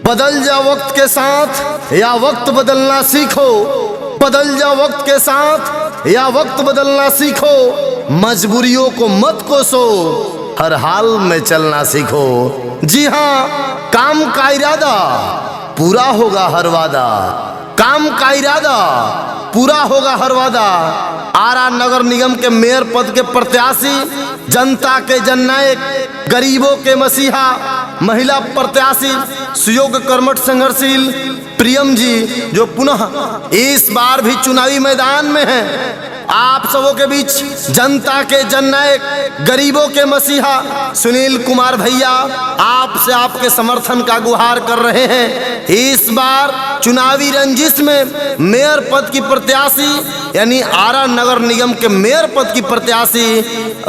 बदल जा वक्त के साथ या वक्त बदलना सीखो, बदल जा वक्त के साथ या वक्त बदलना सीखो, मजबूरियों को मत कोसो, हर हाल में चलना सीखो। जी हाँ, काम का इरादा पूरा होगा हर वादा, काम का इरादा पूरा होगा हर वादा। आरा नगर निगम के मेयर पद के प्रत्याशी, जनता के जननायक, गरीबों के मसीहा, महिला प्रत्याशी, सुयोग्य कर्मठ संघर्षशील प्रियम जी, जो पुनः इस बार भी चुनावी मैदान में हैं। आप सबों के बीच जनता के जननायक, गरीबों के मसीहा सुनील कुमार भैया आपसे आपके समर्थन का गुहार कर रहे हैं। इस बार चुनावी रंजिश में मेयर पद की प्रत्याशी यानी आरा नगर निगम के मेयर पद की प्रत्याशी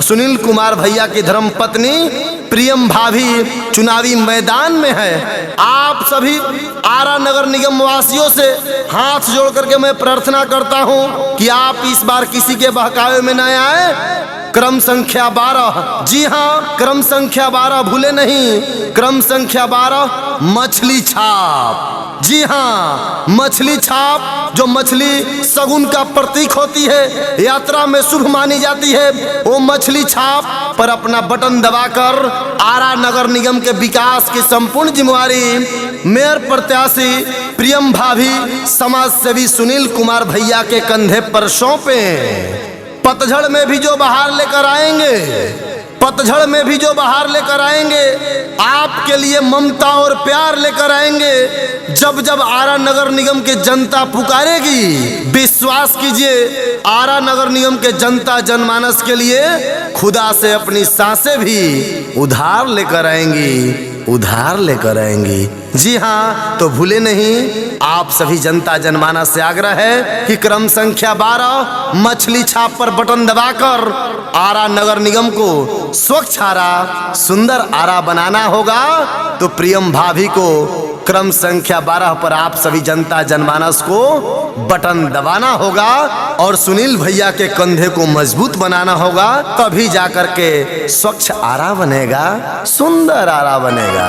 सुनील कुमार भैया की धर्मपत्नी प्रियम भाभी चुनावी मैदान में है। आप सभी आरा नगर निगम वासियों से हाथ जोड़ करके मैं प्रार्थना करता हूं कि आप इस बार किसी के बहकावे में न आए। क्रम संख्या 12, जी हाँ, क्रम संख्या 12 भूले नहीं, क्रम संख्या 12 मछली छाप। जी हाँ, मछली छाप जो मछली सगुन का प्रतीक होती है, यात्रा में शुभ मानी जाती है, वो मछली छाप पर अपना बटन दबाकर आरा नगर निगम के विकास की संपूर्ण जिम्मेवारी मेयर प्रत्याशी प्रियम भाभी समाज सेवी सुनील कुमार भैया के कंधे पर सौंपे। पतझड़ में भी जो बहार लेकर आएंगे, पतझड़ में भी जो बहार लेकर आएंगे, आपके लिए ममता और प्यार लेकर आएंगे। जब जब आरा नगर निगम के जनता पुकारेगी, विश्वास कीजिए आरा नगर निगम के जनता जनमानस के लिए खुदा से अपनी सांसें भी उधार लेकर आएंगी, उधार लेकर आएंगी। जी हाँ, तो भूले नहीं, आप सभी जनता जनमानस से आग्रह है कि क्रम संख्या 12 मछली छाप पर बटन दबाकर आरा नगर निगम को स्वच्छ आरा, सुंदर आरा बनाना होगा। तो प्रियम भाभी को क्रम संख्या 12 पर आप सभी जनता जनमानस को बटन दबाना होगा और सुनील भैया के कंधे को मजबूत बनाना होगा, तभी जाकर के स्वच्छ आरा बनेगा, सुंदर आरा बनेगा।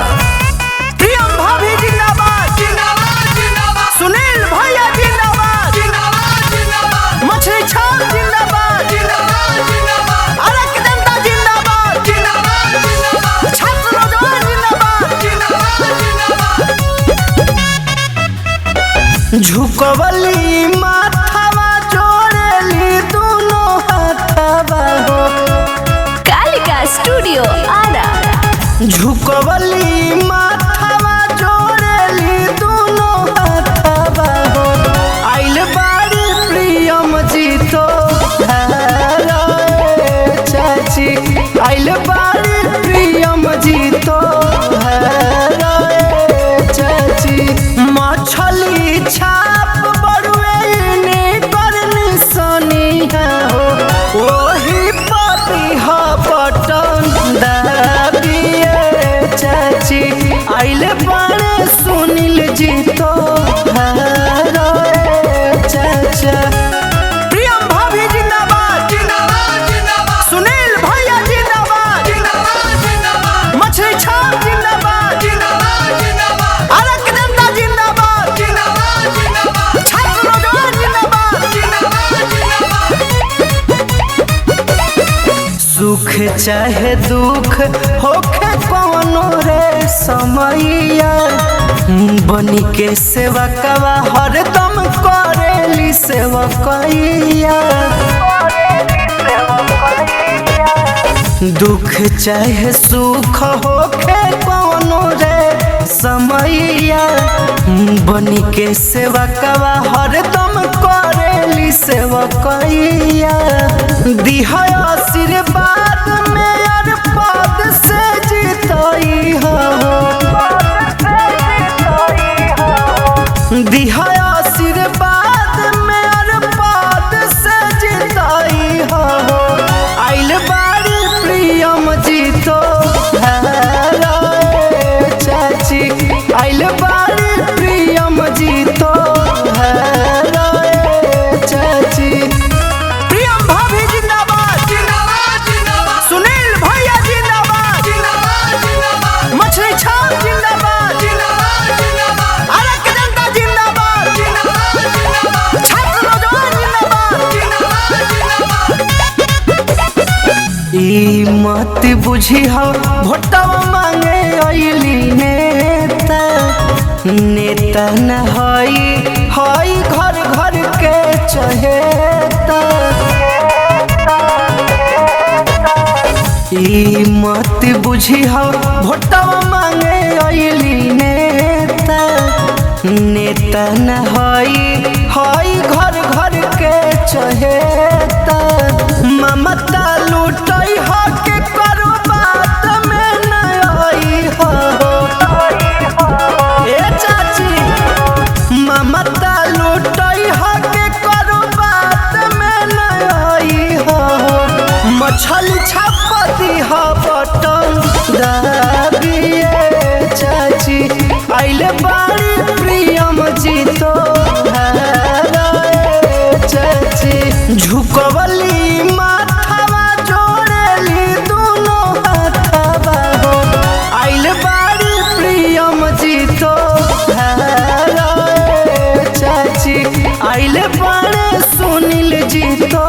प्रियम भाभी जिंदाबाद, जिंदाबाद, जिंदाबाद। सुनील भैया जिंदाबाद, जिंदाबाद, जिंदाबाद। मछली छाप जिंदाबाद, जिंदाबाद, जिंदाबाद। अरक जनता जिंदाबाद, जिंदाबाद, जिंदाबाद। छात्र नौजवान जिंदाबाद, जिंदाबाद, जिंदाबाद। झुकवली माथावा जोड़ेली दोनों हाथावा हो। कालिका स्टूडियो आरा। झुकवली माथावा जोड़ेली दोनों हाथावा हो। आइल बारी प्रियम जी तो चाची, आइल बारी प्रियम जी तो चाची। मछली छाप बड़ुए ने करनी सोनिया हो, ओही पति हो बटन दाबिए चाची। आइले बारे सुनील जी तो चाचा। प्रियम भाभी जिंदाबाद, जिंदाबाद, जिंदाबाद। सुनील भैया जिंदाबाद, जिंदाबाद, जिंदाबाद। मछली छाप जिंदाबाद, जिंदाबाद, जिंदाबाद। अरक जनता जिंदाबाद, जिंदाबाद, जिंदाबाद। छात्र नौजवान जिंदाबाद, जिंदाबाद, जिंदाबाद। सुख चाहे दुख होखे कौनो रे समैया, बनी के सेवा कवा हरदम करेली सेवकैया। दुख चाहे सुख होखे कौनो रे समैया, बनी के सेवा कवा हरदम करेली सेवकैया। दिह आशीर्वाद में यार पद से जीतई हो, दिह आशीर्वाद में यार पद से जीतई हो। आइल बारी प्रियम जी तो चाची, आइल बारी प्रियम जी तो चाची। प्रियम भाभी जिंदाबाद, जिंदाबाद, जिंदाबाद। सुनील ई मत बुझी हो भोटवा मांगे अइली नेता नेता न हई घर घर के चहेता ई मत बुझी हो भोटवा मांगे अइली नेता नेता न हई घर घर के चहेता ममता लूटई हो के करो बात में न आई हो ए चाची ममता लूटई हो के करो बात में न आई हो मछली छापती हो बटन दाबिए चाची आइले बाड़ी प्रियम जी तो चाची झुकवली माथावा जोड़ेली दोनों हाथावा हो आइले बाड़ी प्रियम जी तो चाची आइले बाड़े सुनील जी तो